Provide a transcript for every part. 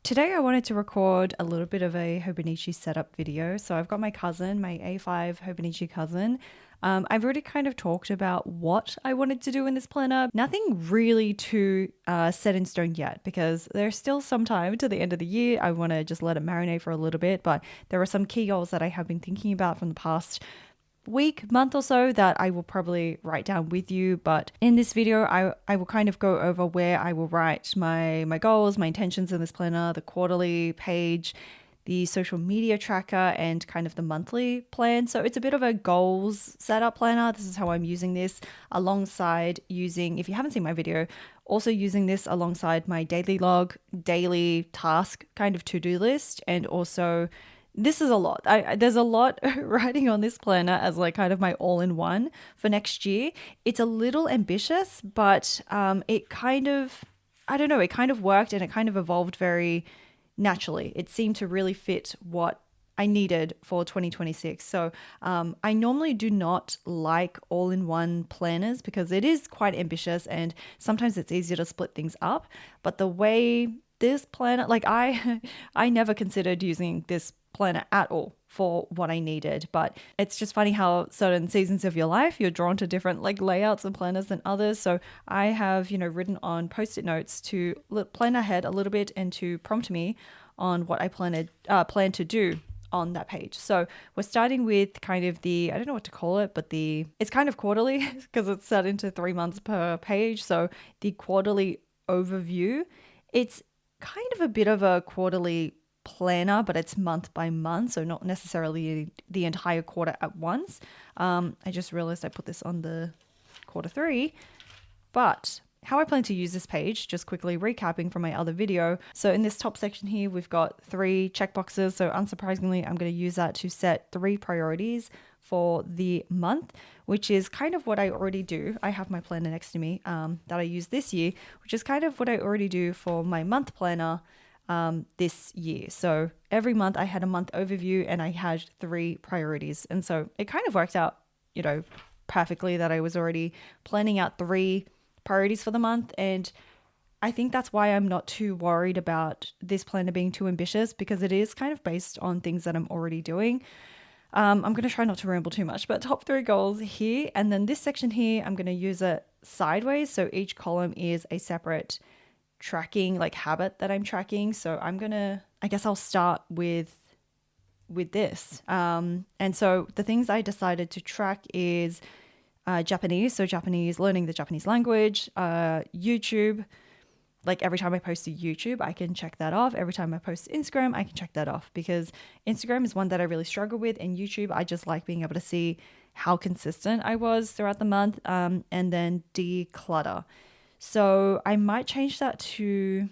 Today I wanted to record a little bit of a Hobonichi setup video. So I've got my cousin, my A5 Hobonichi cousin. I've already kind of talked about what I wanted to do in this planner. Nothing really too set in stone yet because there's still some time to the end of the year. I want to just let it marinate for a little bit, but there are some key goals that I have been thinking about from the past month or so that I will probably write down with you. But in this video, I will kind of go over where I will write my goals, my intentions in this planner, the quarterly page, the social media tracker, and kind of the monthly plan. So it's a bit of a goals setup planner. This is how I'm using this alongside using, if you haven't seen my video, also using this alongside my daily log, daily task kind of to-do list, and also this is a lot. There's a lot writing on this planner as like kind of my all-in-one for next year. It's a little ambitious, but it kind of, I don't know, it kind of worked and it kind of evolved very naturally. It seemed to really fit what I needed for 2026. So I normally do not like all-in-one planners because it is quite ambitious and sometimes it's easier to split things up. But the way this planner, like I never considered using this planner at all for what I needed, but it's just funny how certain seasons of your life you're drawn to different like layouts and planners than others. So I have, written on post-it notes to plan ahead a little bit and to prompt me on what I plan to do on that page. So we're starting with kind of I don't know what to call it, but it's kind of quarterly because it's set into 3 months per page. So the quarterly overview, it's kind of a bit of a quarterly planner, but it's month by month, so not necessarily the entire quarter at once. I just realized I put this on the quarter 3, but how I plan to use this page, just quickly recapping from my other video. So in this top section here, we've got 3 checkboxes. So unsurprisingly, I'm going to use that to set 3 priorities for the month, which is kind of what I already do. I have my planner next to me that I use this year, which is kind of what I already do for my month planner this year. So every month I had a month overview and I had 3 priorities. And so it kind of worked out, perfectly that I was already planning out 3 priorities for the month. And I think that's why I'm not too worried about this planner being too ambitious because it is kind of based on things that I'm already doing. I'm going to try not to ramble too much, but top 3 goals here. And then this section here, I'm going to use it sideways. So each column is a separate tracking like habit that I'm tracking. So I guess I'll start with this. And so the things I decided to track is Japanese. So learning the Japanese language, YouTube. Like every time I post to YouTube, I can check that off. Every time I post to Instagram, I can check that off because Instagram is one that I really struggle with. And YouTube, I just like being able to see how consistent I was throughout the month. And then declutter. So I might change that to,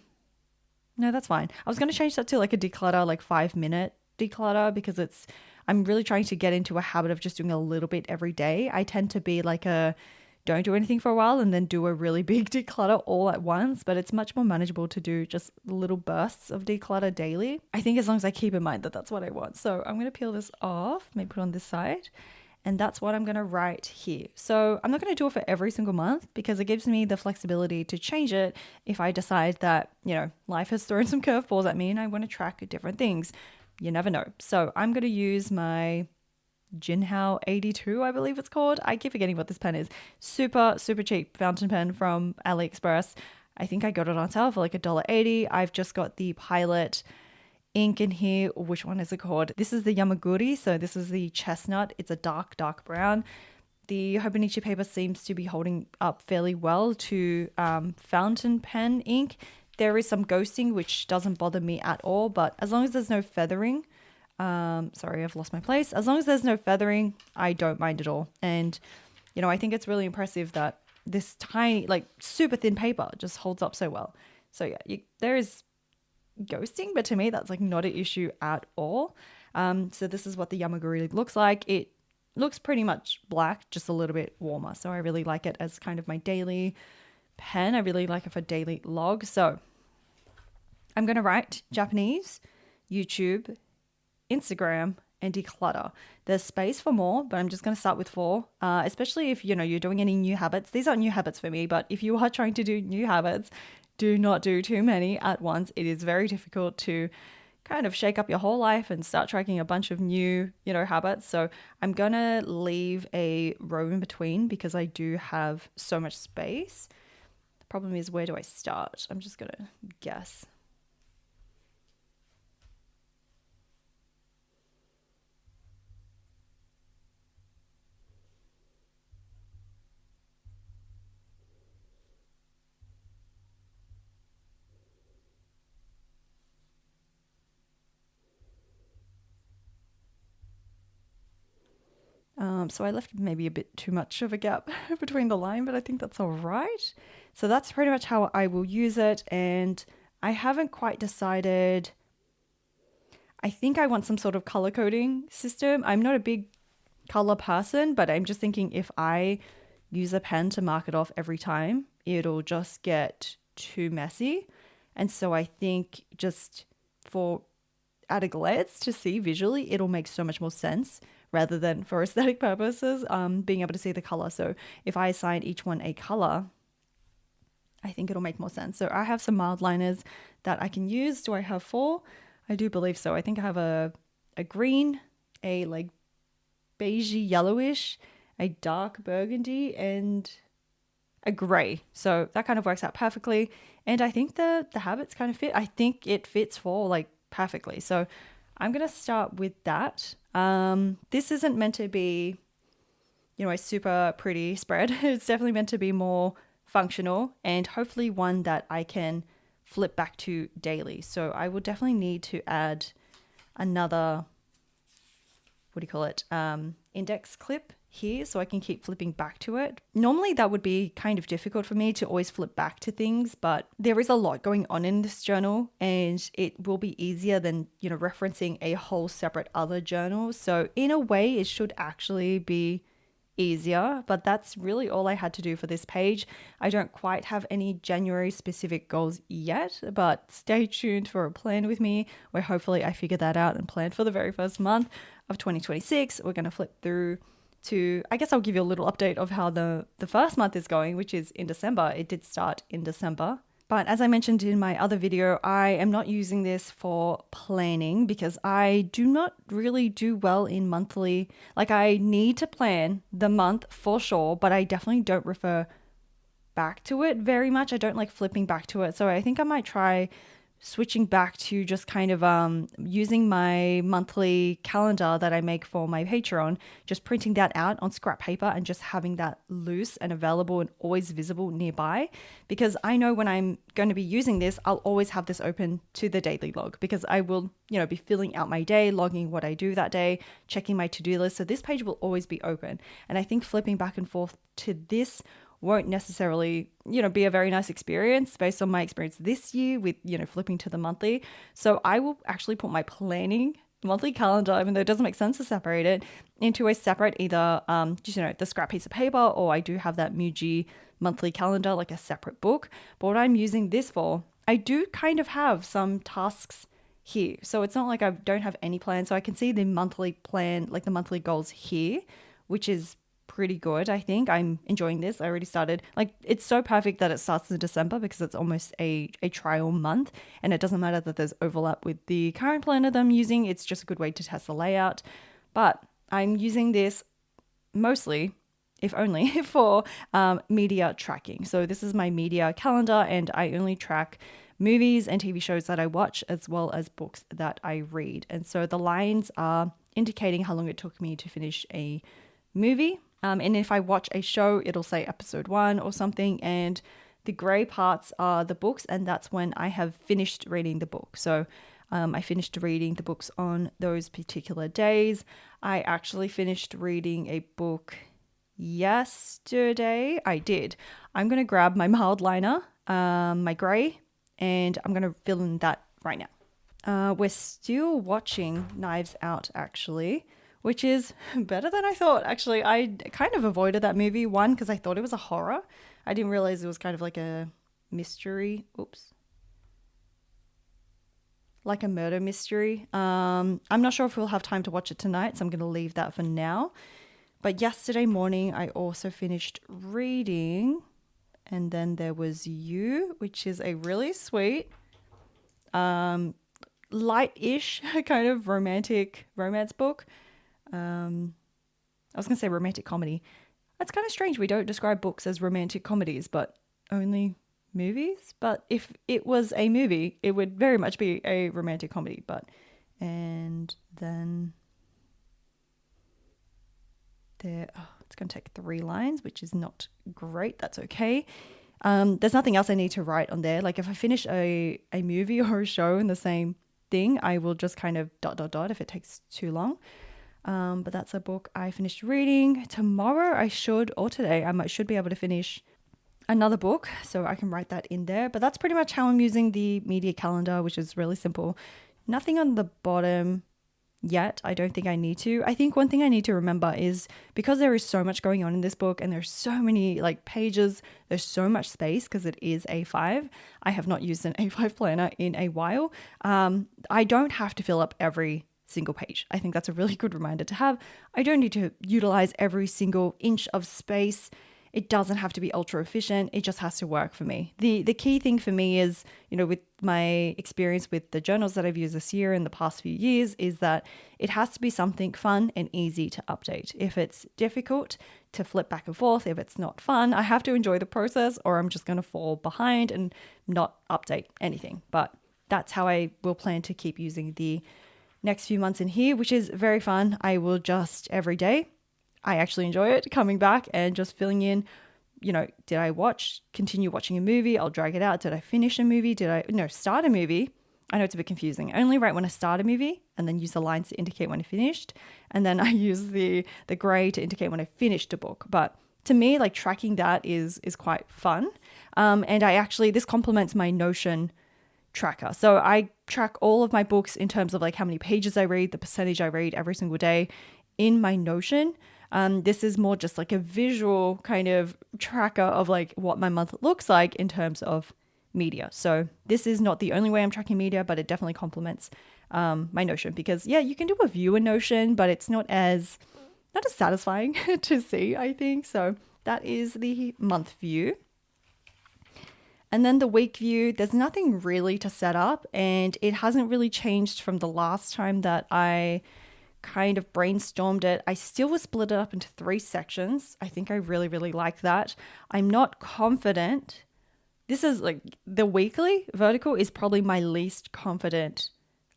no, that's fine. I was going to change that to like a declutter, like 5-minute declutter because I'm really trying to get into a habit of just doing a little bit every day. I tend to be like don't do anything for a while and then do a really big declutter all at once, but it's much more manageable to do just little bursts of declutter daily. I think as long as I keep in mind that that's what I want. So I'm going to peel this off, maybe put it on this side. And that's what I'm going to write here. So I'm not going to do it for every single month because it gives me the flexibility to change it if I decide that, life has thrown some curveballs at me and I want to track different things. You never know. So I'm going to use my Jinhao 82, I believe it's called. I keep forgetting what this pen is. Super, super cheap fountain pen from AliExpress. I think I got it on sale for like $1.80. I've just got the Pilot ink in here. Which one is it called? This is the Yamaguri. So this is the chestnut. It's a dark brown. The Hobonichi paper seems to be holding up fairly well to fountain pen ink. There is some ghosting, which doesn't bother me at all. But as long as there's no feathering, sorry, I've lost my place. As long as there's no feathering, I don't mind at all. And, I think it's really impressive that this tiny, like super thin paper just holds up so well. So yeah, there is ghosting, but to me that's like not an issue at all. So this is what the Yamaguri looks like. It looks pretty much black, just a little bit warmer. So I really like it as kind of my daily pen. I really like it for daily log. So I'm going to write Japanese, YouTube, Instagram, and declutter. There's space for more, but I'm just going to start with 4, especially if you're doing any new habits. These aren't new habits for me, but if you are trying to do new habits, do not do too many at once. It is very difficult to kind of shake up your whole life and start tracking a bunch of new, habits. So I'm going to leave a row in between because I do have so much space. The problem is, where do I start? I'm just going to guess. So I left maybe a bit too much of a gap between the line, but I think that's all right. So that's pretty much how I will use it. And I haven't quite decided. I think I want some sort of color coding system. I'm not a big color person, but I'm just thinking if I use a pen to mark it off every time, it'll just get too messy. And so I think just for at a glance to see visually, it'll make so much more sense rather than for aesthetic purposes, being able to see the color. So if I assign each one a color, I think it'll make more sense. So I have some mild liners that I can use. Do I have 4? I do believe so. I think I have a green, a like beigey yellowish, a dark burgundy, and a gray. So that kind of works out perfectly. And I think the habits kind of fit. I think it fits for like perfectly. So I'm going to start with that. This isn't meant to be, a super pretty spread. It's definitely meant to be more functional and hopefully one that I can flip back to daily. So I will definitely need to add another, index clip here so I can keep flipping back to it. Normally that would be kind of difficult for me to always flip back to things, but there is a lot going on in this journal and it will be easier than, referencing a whole separate other journal. So in a way it should actually be easier, but that's really all I had to do for this page. I don't quite have any January specific goals yet, but stay tuned for a plan with me where hopefully I figure that out and plan for the very first month of 2026. We're going to flip through to, I guess I'll give you a little update of how the first month is going, which is in December. It did start in December. But as I mentioned in my other video, I am not using this for planning because I do not really do well in monthly. Like I need to plan the month for sure, but I definitely don't refer back to it very much. I don't like flipping back to it. So I think I might try switching back to just kind of using my monthly calendar that I make for my Patreon, just printing that out on scrap paper and just having that loose and available and always visible nearby. Because I know when I'm going to be using this, I'll always have this open to the daily log because I will, be filling out my day, logging what I do that day, checking my to-do list. So this page will always be open. And I think flipping back and forth to this won't necessarily, be a very nice experience based on my experience this year with, flipping to the monthly. So I will actually put my planning monthly calendar, even though it doesn't make sense to separate it, into a separate either, the scrap piece of paper, or I do have that Muji monthly calendar, like a separate book. But what I'm using this for, I do kind of have some tasks here. So it's not like I don't have any plan. So I can see the monthly plan, like the monthly goals here, which is pretty good. I think I'm enjoying this. I already started, like, it's so perfect that it starts in December because it's almost a trial month and it doesn't matter that there's overlap with the current planner that I'm using. It's just a good way to test the layout. But I'm using this mostly, if only, for media tracking. So this is my media calendar and I only track movies and TV shows that I watch as well as books that I read. And so the lines are indicating how long it took me to finish a movie. And if I watch a show, it'll say episode 1 or something. And the gray parts are the books. And that's when I have finished reading the book. So I finished reading the books on those particular days. I actually finished reading a book yesterday. I did. I'm going to grab my mild liner, my gray, and I'm going to fill in that right now. We're still watching Knives Out, actually, which is better than I thought. Actually, I kind of avoided that movie, one, because I thought it was a horror. I didn't realize it was kind of like a mystery. Like a murder mystery. I'm not sure if we'll have time to watch it tonight, so I'm going to leave that for now. But yesterday morning, I also finished reading And then there was You, which is a really sweet, light-ish kind of romance book. I was going to say romantic comedy. That's kind of strange. We don't describe books as romantic comedies, but only movies. But if it was a movie, it would very much be a romantic comedy. And then it's going to take 3 lines, which is not great. That's okay. There's nothing else I need to write on there. Like if I finish a movie or a show in the same thing, I will just kind of ... if it takes too long. But that's a book I finished reading. Tomorrow today I should be able to finish another book, so I can write that in there. But that's pretty much how I'm using the media calendar, which is really simple. Nothing on the bottom yet. I don't think I need to. I think one thing I need to remember is because there is so much going on in this book and there's so many like pages, there's so much space because it is A5. I have not used an A5 planner in a while. I don't have to fill up every single page. I think that's a really good reminder to have. I don't need to utilize every single inch of space. It doesn't have to be ultra efficient. It just has to work for me. The key thing for me is, with my experience with the journals that I've used this year and the past few years, is that it has to be something fun and easy to update. If it's difficult to flip back and forth, if it's not fun, I have to enjoy the process or I'm just going to fall behind and not update anything. But that's how I will plan to keep using the next few months in here, which is very fun. I will just every day, I actually enjoy it, coming back and just filling in, did I continue watching a movie? I'll drag it out. Did I finish a movie? Start a movie? I know it's a bit confusing. I only write when I start a movie and then use the lines to indicate when I finished. And then I use the gray to indicate when I finished a book. But to me, like tracking that is quite fun. And this complements my Notion tracker. So I track all of my books in terms of like how many pages I read, the percentage I read every single day in my Notion. This is more just like a visual kind of tracker of like what my month looks like in terms of media. So this is not the only way I'm tracking media, but it definitely complements my Notion because you can do a view in Notion, but it's not as satisfying to see, I think. So that is the month view. And then the week view, there's nothing really to set up and it hasn't really changed from the last time that I kind of brainstormed it. I still will split it up into 3 sections. I think I really, really like that. I'm not confident. This is like the weekly vertical is probably my least confident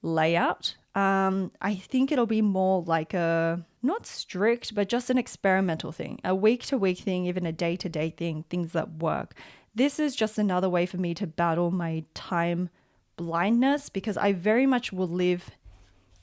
layout. I think it'll be more like not strict, but just an experimental thing, a week-to-week thing, even a day-to-day thing, things that work. This is just another way for me to battle my time blindness because I very much will live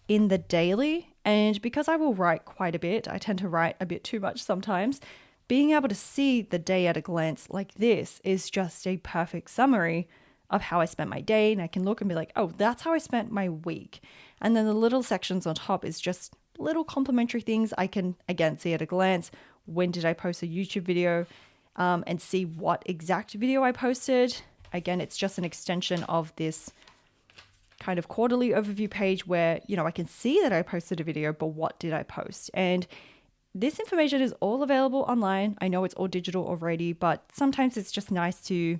in the daily. And because I will write quite a bit, I tend to write a bit too much sometimes. Being able to see the day at a glance like this is just a perfect summary of how I spent my day. And I can look and be like, oh, that's how I spent my week. And then the little sections on top is just little complimentary things I can, again, see at a glance. When did I post a YouTube video? And see what exact video I posted. Again, it's just an extension of this kind of quarterly overview page where, I can see that I posted a video, but what did I post? And this information is all available online. I know it's all digital already, but sometimes it's just nice to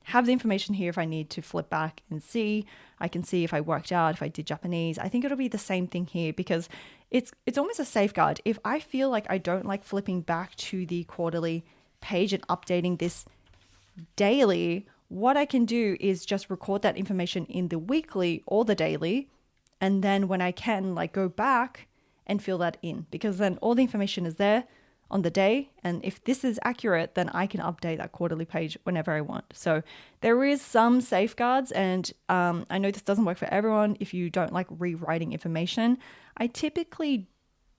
have the information here if I need to flip back and see. I can see if I worked out, if I did Japanese. I think it'll be the same thing here because it's almost a safeguard. If I feel like I don't like flipping back to the quarterly page and updating this daily, what I can do is just record that information in the weekly or the daily, and then when I can go back and fill that in, because then all the information is there on the day, and if this is accurate, then I can update that quarterly page whenever I want. So there is some safeguards, and I know this doesn't work for everyone if you don't like rewriting information. I typically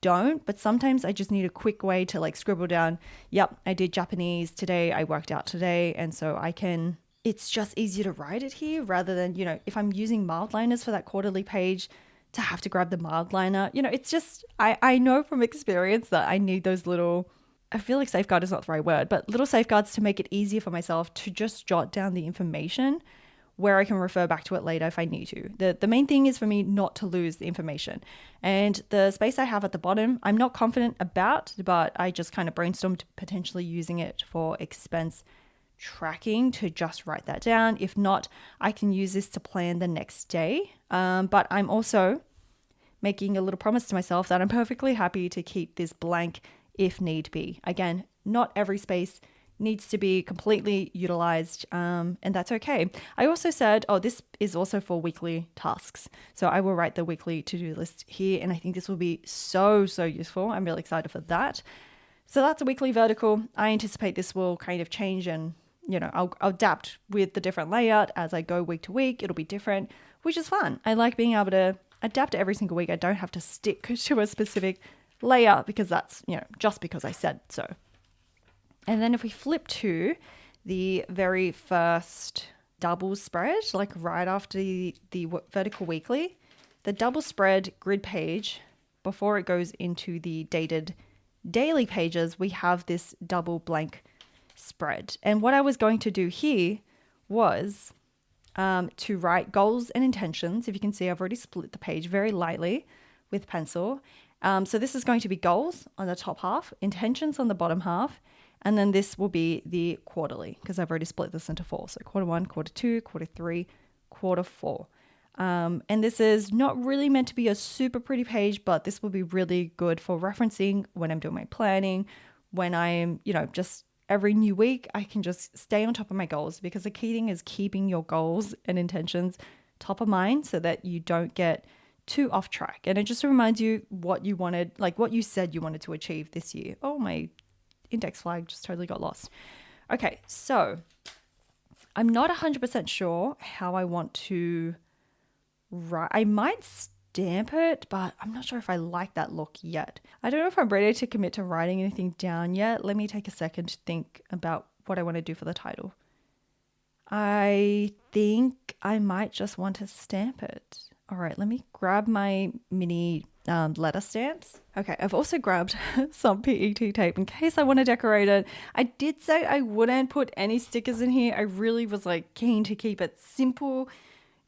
don't, but sometimes I just need a quick way to scribble down, yep, I did Japanese today, I worked out today, and so it's just easier to write it here rather than, if I'm using mild liners for that quarterly page, to have to grab the mild liner. It's just, I know from experience that I need those little, I feel like safeguard is not the right word, but little safeguards to make it easier for myself to just jot down the information where I can refer back to it later if I need to. The main thing is for me not to lose the information. And the space I have at the bottom, I'm not confident about, but I just kind of brainstormed potentially using it for expense tracking to just write that down. If not, I can use this to plan the next day. But I'm also making a little promise to myself that I'm perfectly happy to keep this blank if need be. Again, not every space needs to be completely utilized, and that's okay. I also said, this is also for weekly tasks. So I will write the weekly to-do list here, and I think this will be so useful. I'm really excited for that. So that's a weekly vertical. I anticipate this will kind of change, and I'll adapt with the different layout as I go week to week. It'll be different, which is fun. I like being able to adapt every single week. I don't have to stick to a specific layout because that's, just because I said so. And then if we flip to the very first double spread, like right after the vertical weekly, the double spread grid page, before it goes into the dated daily pages, we have this double blank spread. And what I was going to do here was to write goals and intentions. If you can see, I've already split the page very lightly with pencil. So this is going to be goals on the top half, intentions on the bottom half, and then this will be the quarterly because I've already split this into 4. So quarter 1, quarter 2, quarter 3, quarter 4. And this is not really meant to be a super pretty page, but this will be really good for referencing when I'm doing my planning, when I'm, just every new week, I can just stay on top of my goals, because the key thing is keeping your goals and intentions top of mind so that you don't get too off track. And it just reminds you what you wanted, like what you said you wanted to achieve this year. Oh, my index flag just totally got lost. Okay, so I'm not 100% sure how I want to write. I might stamp it, but I'm not sure if I like that look yet. I don't know if I'm ready to commit to writing anything down yet. Let me take a second to think about what I want to do for the title. I think I might just want to stamp it. All right, let me grab my mini letter stamps. Okay, I've also grabbed some PET tape in case I want to decorate it. I did say I wouldn't put any stickers in here. I really was keen to keep it simple.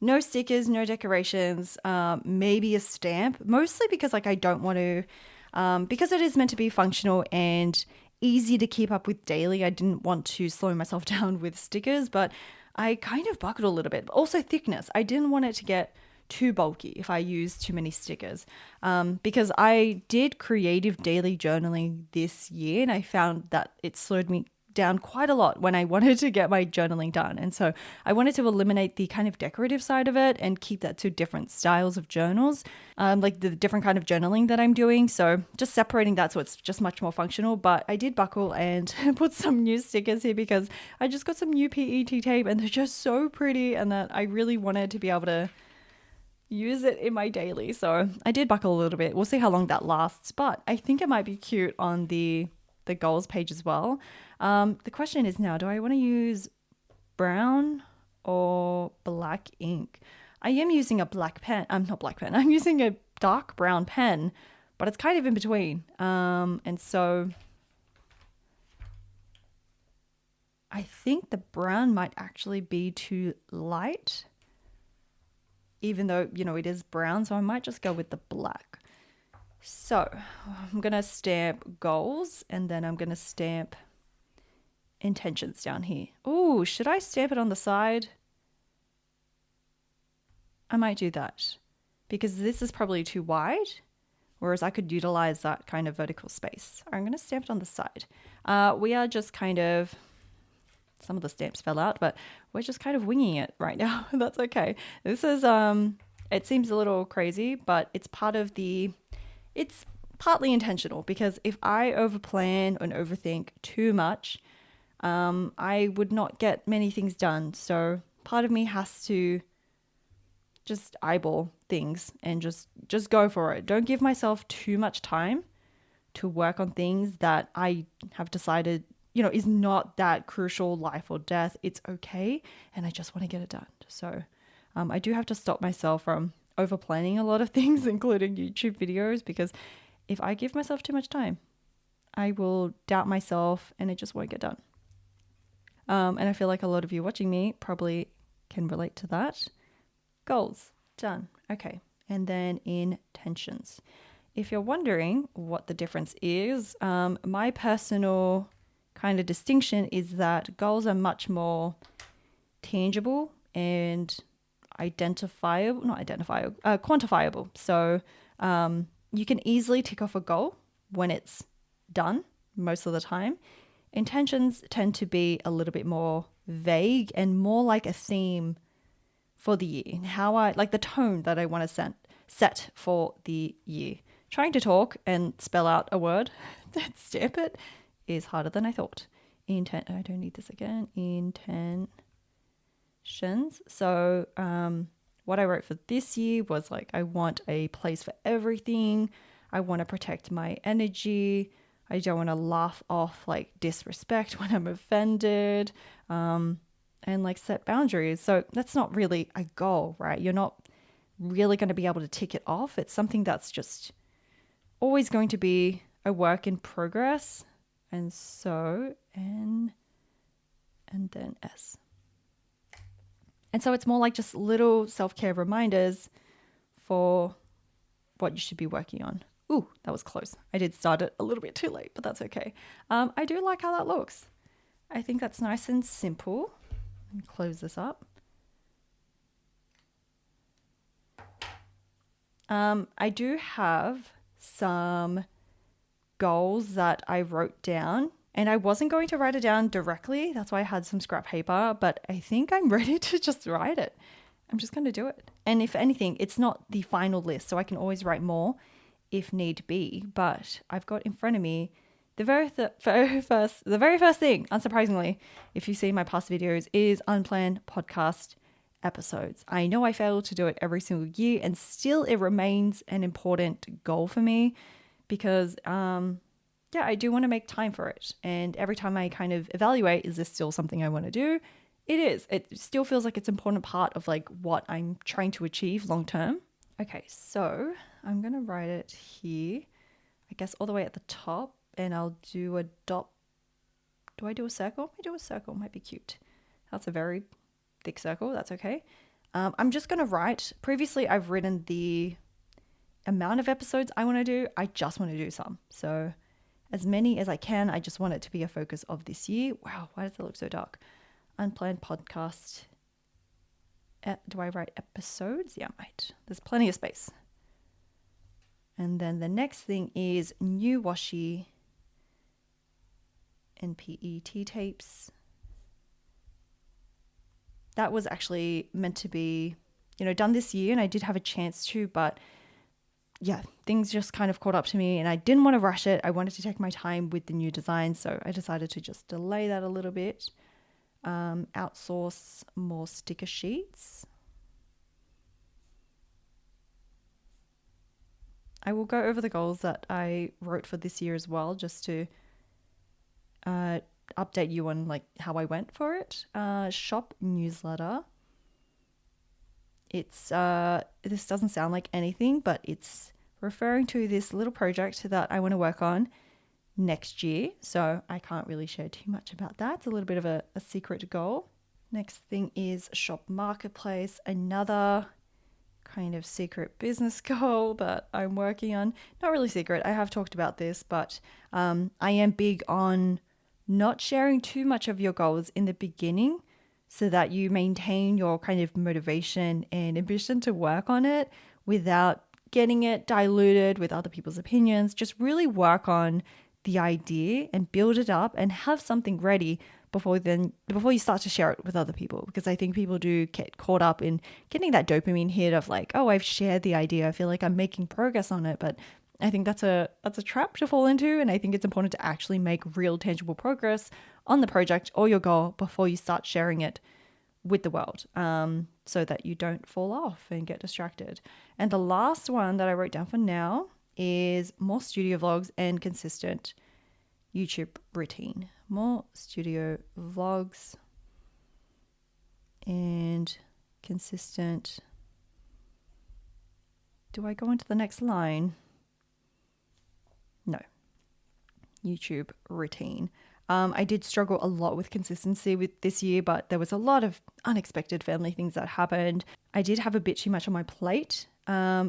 No stickers, no decorations, maybe a stamp, mostly because I don't want to, because it is meant to be functional and easy to keep up with daily. I didn't want to slow myself down with stickers, but I kind of buckled a little bit. Also thickness. I didn't want it to get too bulky if I use too many stickers, because I did creative daily journaling this year and I found that it slowed me down quite a lot when I wanted to get my journaling done. And so I wanted to eliminate the kind of decorative side of it and keep that to different styles of journals, like the different kind of journaling that I'm doing. So just separating that so it's just much more functional. But I did buckle and put some new stickers here because I just got some new PET tape and they're just so pretty, and that I really wanted to be able to use it in my daily. So I did buckle a little bit. We'll see how long that lasts, but I think it might be cute on the goals page as well. The question is now, do I want to use brown or black ink? I am using a black pen. Not black pen. I'm using a dark brown pen, but it's kind of in between. And so I think the brown might actually be too light, even though, it is brown. So I might just go with the black. So I'm going to stamp goals and then I'm going to stamp intentions down here. Oh, should I stamp it on the side? I might do that because this is probably too wide, whereas I could utilize that kind of vertical space. I'm going to stamp it on the side. We are just kind of, some of the stamps fell out, but we're just kind of winging it right now. That's okay. This is, it seems a little crazy, but it's it's partly intentional, because if I overplan and overthink too much, I would not get many things done. So part of me has to just eyeball things and just go for it. Don't give myself too much time to work on things that I have decided, is not that crucial, life or death. It's okay. And I just want to get it done. So I do have to stop myself from over planning a lot of things, including YouTube videos, because if I give myself too much time, I will doubt myself and it just won't get done. And I feel like a lot of you watching me probably can relate to that. Goals, done. Okay. And then intentions. If you're wondering what the difference is, my personal kind of distinction is that goals are much more tangible and quantifiable. So you can easily tick off a goal when it's done most of the time. Intentions tend to be a little bit more vague and more like a theme for the year. How I like the tone that I want to set for the year. Trying to talk and spell out a word that stamp it is harder than I thought. I don't need this again. Intentions. So what I wrote for this year was like, I want a place for everything. I want to protect my energy. I don't want to laugh off like disrespect when I'm offended, and like set boundaries. So that's not really a goal, right? You're not really going to be able to tick it off. It's something that's just always going to be a work in progress. And so N and then S. And so it's more like just little self-care reminders for what you should be working on. Ooh, that was close. I did start it a little bit too late, but that's okay. I do like how that looks. I think that's nice and simple. Let me close this up. I do have some goals that I wrote down, and I wasn't going to write it down directly. That's why I had some scrap paper, but I think I'm ready to just write it. I'm just going to do it. And if anything, it's not the final list, so I can always write more if need be. But I've got in front of me the very first thing, unsurprisingly, if you see my past videos, is unplanned podcast episodes. I know I fail to do it every single year, and still it remains an important goal for me because, I do want to make time for it. And every time I kind of evaluate, is this still something I want to do? It is. It still feels like it's an important part of like what I'm trying to achieve long term. Okay, so I'm going to write it here, I guess all the way at the top, and I'll do a dot. Do I do a circle? I do a circle, might be cute. That's a very thick circle, that's okay. I'm just going to write, previously I've written the amount of episodes I want to do. I just want to do some. So as many as I can. I just want it to be a focus of this year. Wow, why does it look so dark? Unplanned podcast. Do I write episodes? Yeah, I might. There's plenty of space. And then the next thing is new washi and PET tapes. That was actually meant to be, done this year, and I did have a chance to, but yeah, things just kind of caught up to me and I didn't want to rush it. I wanted to take my time with the new design, so I decided to just delay that a little bit. Outsource more sticker sheets. I will go over the goals that I wrote for this year as well, just to update you on like how I went for it. Shop newsletter. It's this doesn't sound like anything, but it's referring to this little project that I want to work on next year. So I can't really share too much about that. It's a little bit of a secret goal. Next thing is shop marketplace, another kind of secret business goal that I'm working on. Not really secret. I have talked about this, but I am big on not sharing too much of your goals in the beginning so that you maintain your kind of motivation and ambition to work on it without getting it diluted with other people's opinions. Just really work on the idea and build it up and have something ready before you start to share it with other people, because I think people do get caught up in getting that dopamine hit of like, oh, I've shared the idea, I feel like I'm making progress on it. But I think that's a trap to fall into, and I think it's important to actually make real tangible progress on the project or your goal before you start sharing it with the world, so that you don't fall off and get distracted. And the last one that I wrote down for now is more studio vlogs and consistent YouTube routine. More studio vlogs and consistent. Do I go into the next line? No. YouTube routine. I did struggle a lot with consistency with this year, but there was a lot of unexpected family things that happened. I did have a bit too much on my plate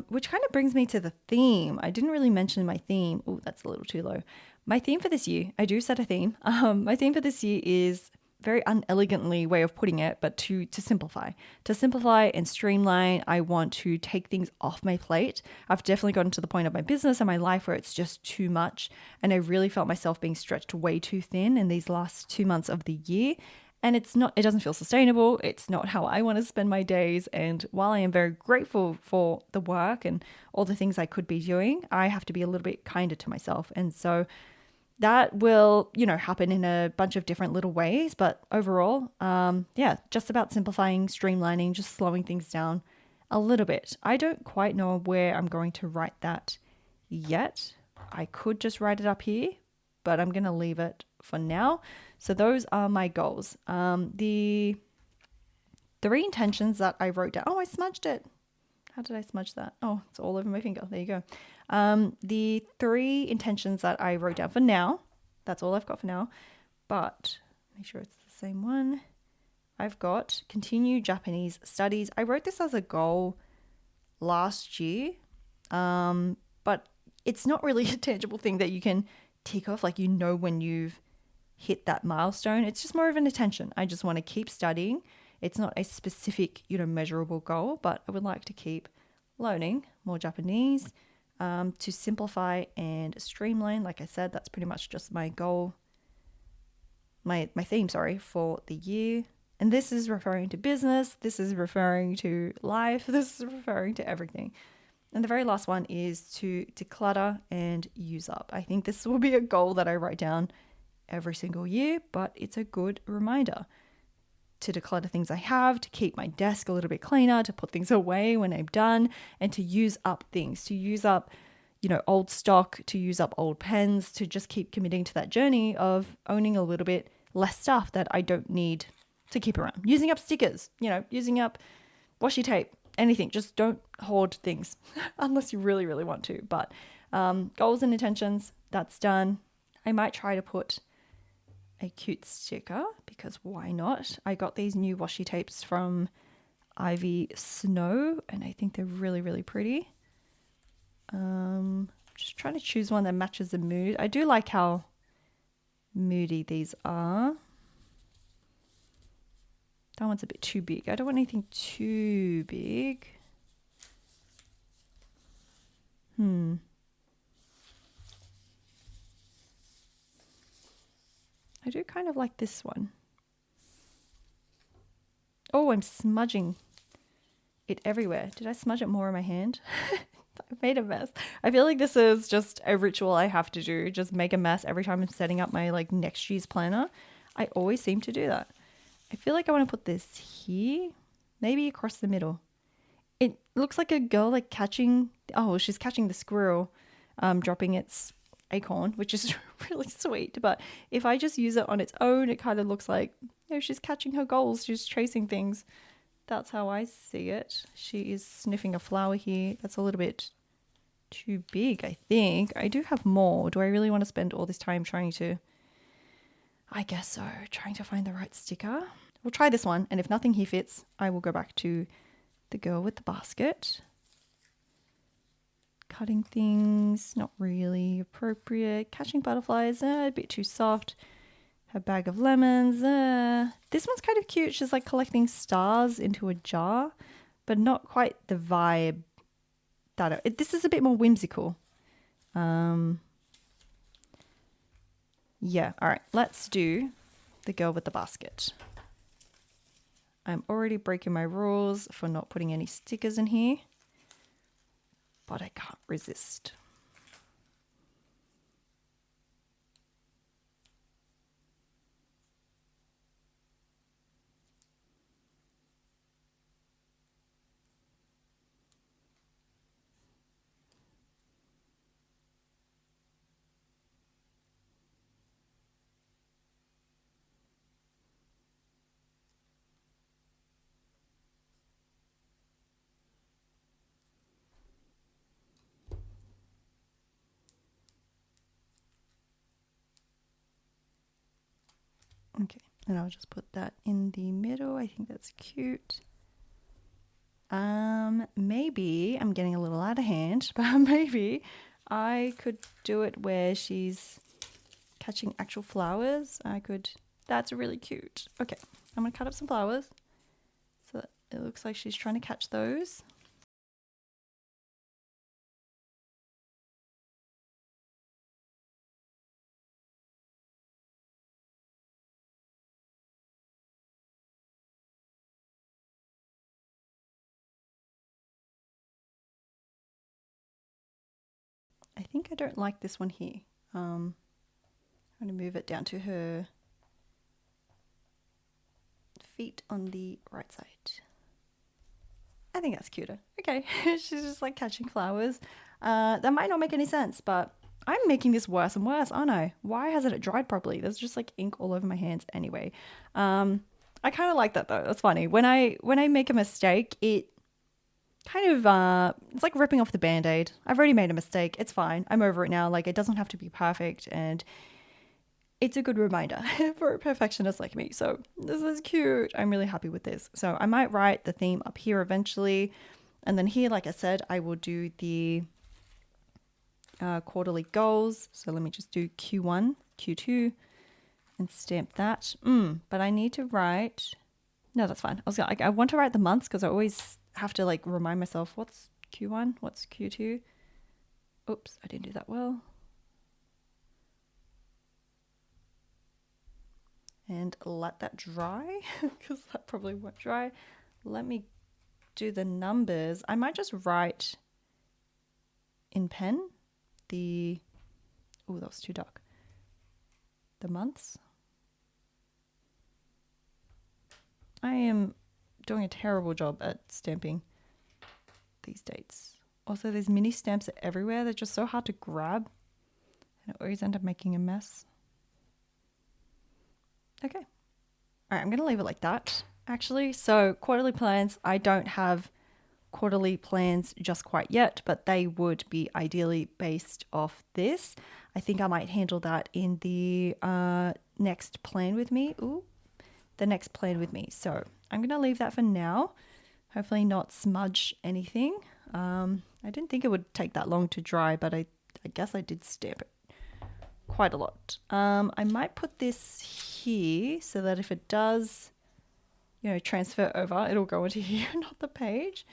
which kind of brings me to the theme. I didn't really mention my theme. Oh, that's a little too low. My theme for this year, I do set a theme. My theme for this year is very unelegantly way of putting it, but to simplify. To simplify and streamline, I want to take things off my plate. I've definitely gotten to the point of my business and my life where it's just too much. And I really felt myself being stretched way too thin in these last 2 months of the year. And it doesn't feel sustainable. It's not how I want to spend my days. And while I am very grateful for the work and all the things I could be doing, I have to be a little bit kinder to myself. And so that will, happen in a bunch of different little ways. But overall, just about simplifying, streamlining, just slowing things down a little bit. I don't quite know where I'm going to write that yet. I could just write it up here, but I'm going to leave it for now. So those are my goals. The 3 intentions that I wrote down. Oh, I smudged it. How did I smudge that? Oh, it's all over my finger. There you go. The 3 intentions that I wrote down for now. That's all I've got for now. But make sure it's the same one. I've got continue Japanese studies. I wrote this as a goal last year, but it's not really a tangible thing that you can tick off, like when you've hit that milestone. It's just more of an intention. I just want to keep studying. It's not a specific, measurable goal, but I would like to keep learning more Japanese, to simplify and streamline. Like I said, that's pretty much just my goal, my theme, for the year. And this is referring to business. This is referring to life. This is referring to everything. And the very last one is to declutter and use up. I think this will be a goal that I write down every single year, but it's a good reminder to declutter things I have, to keep my desk a little bit cleaner, to put things away when I'm done, and to use up things, to use up, old stock, to use up old pens, to just keep committing to that journey of owning a little bit less stuff that I don't need to keep around. Using up stickers, using up washi tape, anything. Just don't hoard things unless you really, really want to. But goals and intentions, that's done. I might try to put a cute sticker because why not? I got these new washi tapes from Ivy Snow and I think they're really, really pretty. Just trying to choose one that matches the mood. I do like how moody these are. That one's a bit too big. I don't want anything too big. I do kind of like this one. Oh, I'm smudging it everywhere. Did I smudge it more in my hand? I made a mess. I feel like this is just a ritual I have to do. Just make a mess every time I'm setting up my next year's planner. I always seem to do that. I feel like I want to put this here, maybe across the middle. It looks like a girl catching, she's catching the squirrel, dropping its acorn, which is really sweet. But if I just use it on its own, it kind of looks like, she's catching her goals. She's chasing things. That's how I see it. She is sniffing a flower here. That's a little bit too big, I think. I do have more. Do I really want to spend all this time trying to... I guess so. Trying to find the right sticker. We'll try this one. And if nothing here fits, I will go back to the girl with the basket. Cutting things, not really appropriate. Catching butterflies, a bit too soft. Her bag of lemons. This one's kind of cute. She's collecting stars into a jar, but not quite the vibe that... This is a bit more whimsical. Yeah, all right. Let's do the girl with the basket. I'm already breaking my rules for not putting any stickers in here, but I can't resist. Okay, and I'll just put that in the middle. I think that's cute. Maybe I'm getting a little out of hand, but maybe I could do it where she's catching actual flowers. That's really cute. Okay, I'm gonna cut up some flowers. So it looks like she's trying to catch those. I think I don't like this one here. I'm going to move it down to her feet on the right side. I think that's cuter. Okay, she's just like catching flowers. That might not make any sense, but I'm making this worse and worse, aren't I? Why hasn't it dried properly? There's just like ink all over my hands anyway. I kind of like that though. That's funny. When I make a mistake, it kind of it's like ripping off the band-aid. I've already made a mistake. It's fine. I'm over it now. Like, it doesn't have to be perfect, and it's a good reminder for a perfectionist like me. So this is cute. I'm really happy with this. So I might write the theme up here eventually, and then here, like I said, I will do the quarterly goals. So let me just do Q1, Q2, and stamp that. But I need to write. No, that's fine. I want to write the months because I always have to like remind myself what's Q1, what's Q2. Oops, I didn't do that well. And let that dry because that probably won't dry. Let me do the numbers. I might just write in pen the, oh, that was too dark. The months. I am doing a terrible job at stamping these dates. Also, these mini stamps are everywhere. They're just so hard to grab. And I always end up making a mess. Okay. All right, I'm going to leave it like that, actually. So quarterly plans, I don't have quarterly plans just quite yet, but they would be ideally based off this. I think I might handle that in the next plan with me. The next plan with me. So I'm going to leave that for now. Hopefully not smudge anything. I didn't think it would take that long to dry, but I guess I did stamp it quite a lot. I might put this here so that if it does, transfer over, it'll go into here, not the page.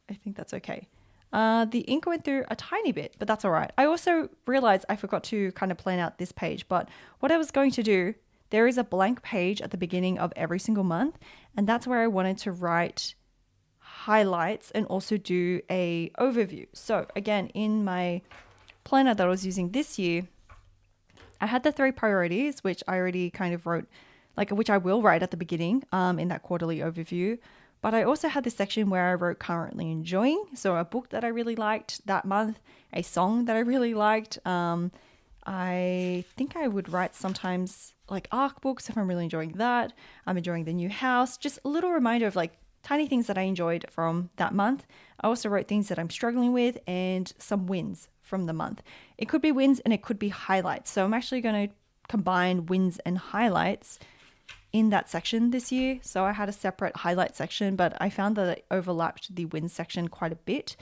I think that's okay. The ink went through a tiny bit, but that's all right. I also realized I forgot to kind of plan out this page, but what I was going to do, there is a blank page at the beginning of every single month, and that's where I wanted to write highlights and also do a overview. So again, in my planner that I was using this year, I had the 3 priorities, which I already kind of wrote, which I will write at the beginning in that quarterly overview. But I also had this section where I wrote currently enjoying. So a book that I really liked that month, a song that I really liked. I think I would write sometimes like ARC books if I'm really enjoying that. I'm enjoying the new house. Just a little reminder of like tiny things that I enjoyed from that month. I also wrote things that I'm struggling with and some wins from the month. It could be wins and it could be highlights. So I'm actually going to combine wins and highlights in that section this year. So I had a separate highlight section, but I found that it overlapped the wins section quite a bit.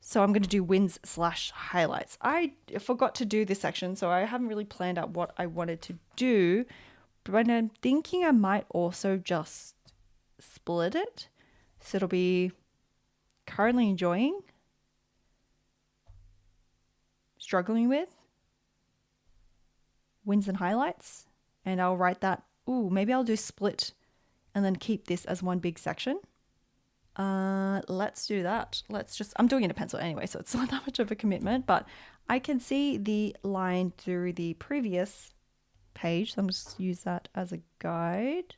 So I'm going to do wins/highlights. I forgot to do this section, so I haven't really planned out what I wanted to do, but I'm thinking I might also just split it. So it'll be currently enjoying, struggling with, wins and highlights, and I'll write that. Maybe I'll do split and then keep this as one big section. Let's do that. I'm doing it in a pencil anyway, so it's not that much of a commitment, but I can see the line through the previous page. So I'm just use that as a guide.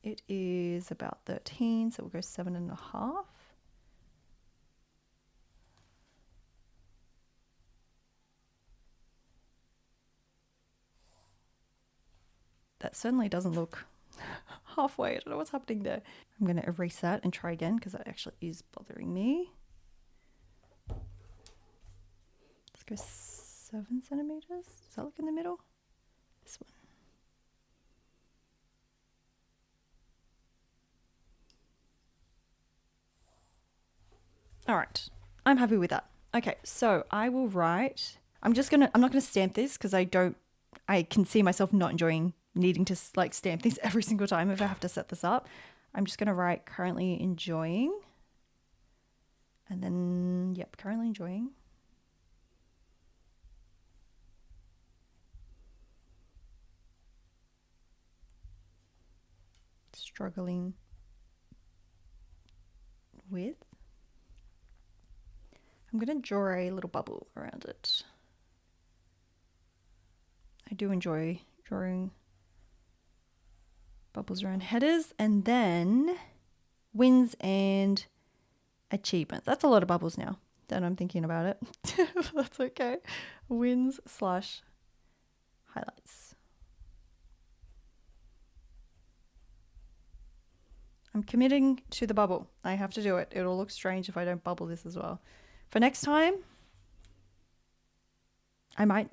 It is about 13, so we'll go 7.5. That certainly doesn't look halfway. I don't know what's happening there. I'm going to erase that and try again because that actually is bothering me. Let's go 7 centimeters. Does that look in the middle? This one. All right. I'm happy with that. Okay, so I will write. I'm not going to stamp this because I can see myself not enjoying needing to like stamp things every single time if I have to set this up. I'm just going to write currently enjoying. And then, yep, currently enjoying. Struggling with. I'm going to draw a little bubble around it. I do enjoy drawing bubbles around headers. And then wins and achievements. That's a lot of bubbles now that I'm thinking about it. That's okay. Wins / highlights. I'm committing to the bubble. I have to do it. It'll look strange if I don't bubble this as well. For next time, I might...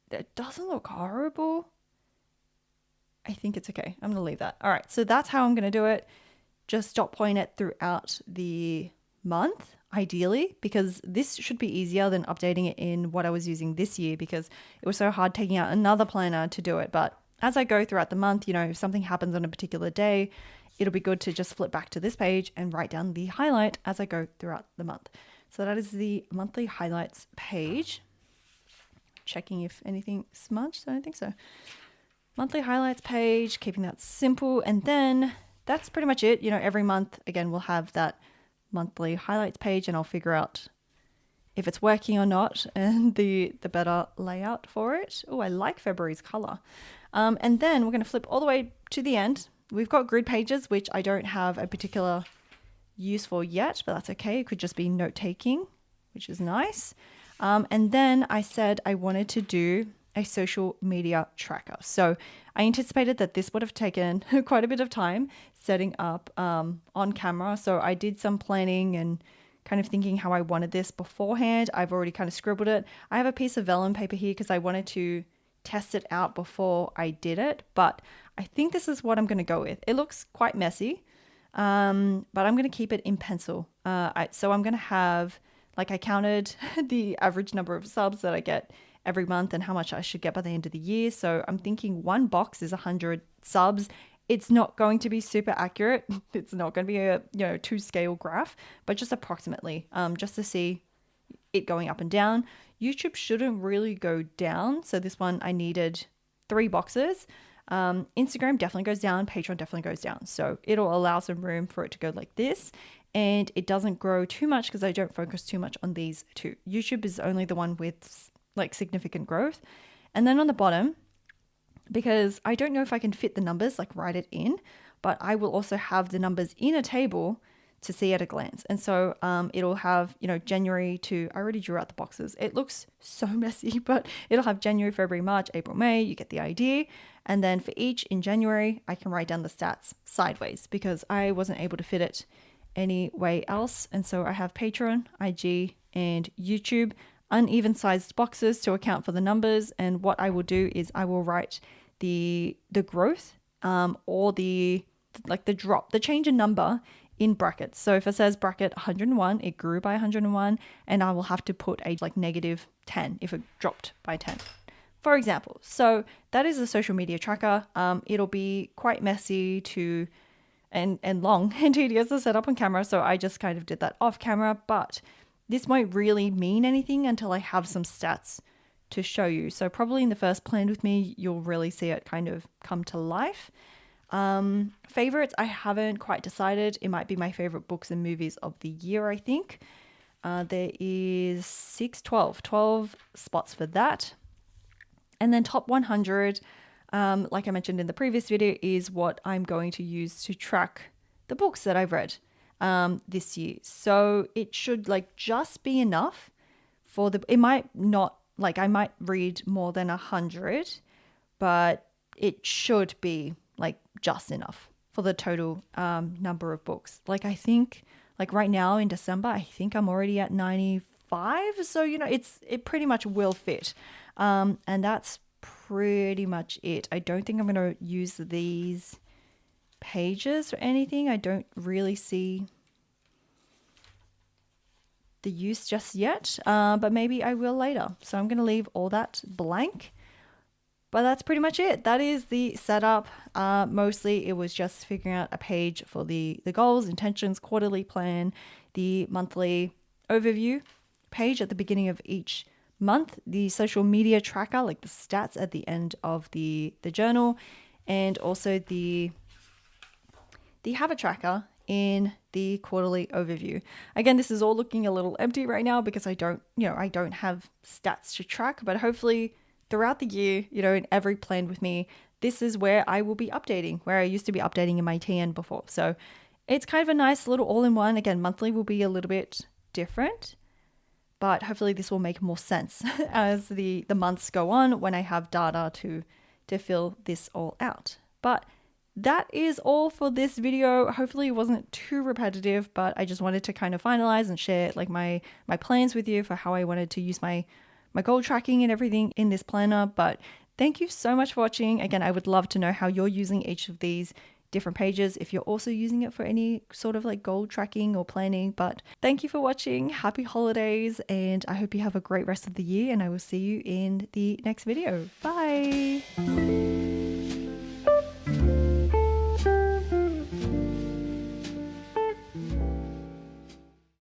It doesn't look horrible. I think it's okay. I'm going to leave that. All right, so that's how I'm going to do it. Just dot point it throughout the month, ideally, because this should be easier than updating it in what I was using this year because it was so hard taking out another planner to do it. But as I go throughout the month, you know, if something happens on a particular day, it'll be good to just flip back to this page and write down the highlight as I go throughout the month. So that is the monthly highlights page. Checking if anything smudged. I don't think so. Monthly highlights page, keeping that simple. And then that's pretty much it. You know, every month, again, we'll have that monthly highlights page and I'll figure out if it's working or not and the better layout for it. Oh, I like February's color. And then we're going to flip all the way to the end. We've got grid pages, which I don't have a particular use for yet, but that's okay. It could just be note taking, which is nice. And then I said I wanted to do a social media tracker. So I anticipated that this would have taken quite a bit of time setting up on camera. So I did some planning and kind of thinking how I wanted this beforehand. I've already kind of scribbled it. I have a piece of vellum paper here because I wanted to test it out before I did it, but I think this is what I'm going to go with. It looks quite messy, but I'm going to keep it in pencil. So I'm going to have, like I counted the average number of subs that I get every month and how much I should get by the end of the year. So I'm thinking one box is 100 subs. It's not going to be super accurate. It's not going to be a 2-scale graph, but just approximately, just to see it going up and down. YouTube shouldn't really go down. So this one I needed 3 boxes. Instagram definitely goes down. Patreon definitely goes down. So it'll allow some room for it to go like this. And it doesn't grow too much because I don't focus too much on these two. YouTube is only the one with like significant growth. And then on the bottom, because I don't know if I can fit the numbers, like write it in, but I will also have the numbers in a table to see at a glance. And so it'll have, January to, I already drew out the boxes. It looks so messy, but it'll have January, February, March, April, May. You get the idea. And then for each in January, I can write down the stats sideways because I wasn't able to fit it any way else. And so I have Patreon, IG, and YouTube, uneven sized boxes to account for the numbers. And what I will do is I will write the growth or the drop, the change in number in brackets. So if it says bracket 101, it grew by 101, and I will have to put a negative 10 if it dropped by 10, for example. So that is a social media tracker. It'll be quite messy to and long and tedious to set up on camera. So I just kind of did that off camera, but this won't really mean anything until I have some stats to show you. So probably in the first plan with me, you'll really see it kind of come to life. Favorites, I haven't quite decided. It might be my favorite books and movies of the year, I think. There is 12 spots for that. And then top 100, like I mentioned in the previous video, is what I'm going to use to track the books that I've read this year. So it should just be enough for it might not, I might read more than 100, but it should be just enough for the total number of books. I think right now in December, I think I'm already at 95. So, it pretty much will fit. And that's pretty much it. I don't think I'm going to use these pages or anything. I don't really see the use just yet, but maybe I will later. So I'm going to leave all that blank. But that's pretty much it. That is the setup. Mostly it was just figuring out a page for the goals, intentions, quarterly plan, the monthly overview page at the beginning of each month, the social media tracker, like the stats at the end of the journal, and also the habit tracker in the quarterly overview. Again, this is all looking a little empty right now because I don't have stats to track, but hopefully throughout the year, in every plan with me, this is where I will be updating, where I used to be updating in my TN before. So it's kind of a nice little all-in-one. Again, monthly will be a little bit different, but hopefully this will make more sense as the months go on when I have data to fill this all out. But that is all for this video. Hopefully it wasn't too repetitive, but I just wanted to kind of finalize and share like my plans with you for how I wanted to use my goal tracking and everything in this planner. But thank you so much for watching. Again, I would love to know how you're using each of these different pages, if you're also using it for any sort of like goal tracking or planning. But thank you for watching. Happy holidays, and I hope you have a great rest of the year, and I will see you in the next video. Bye.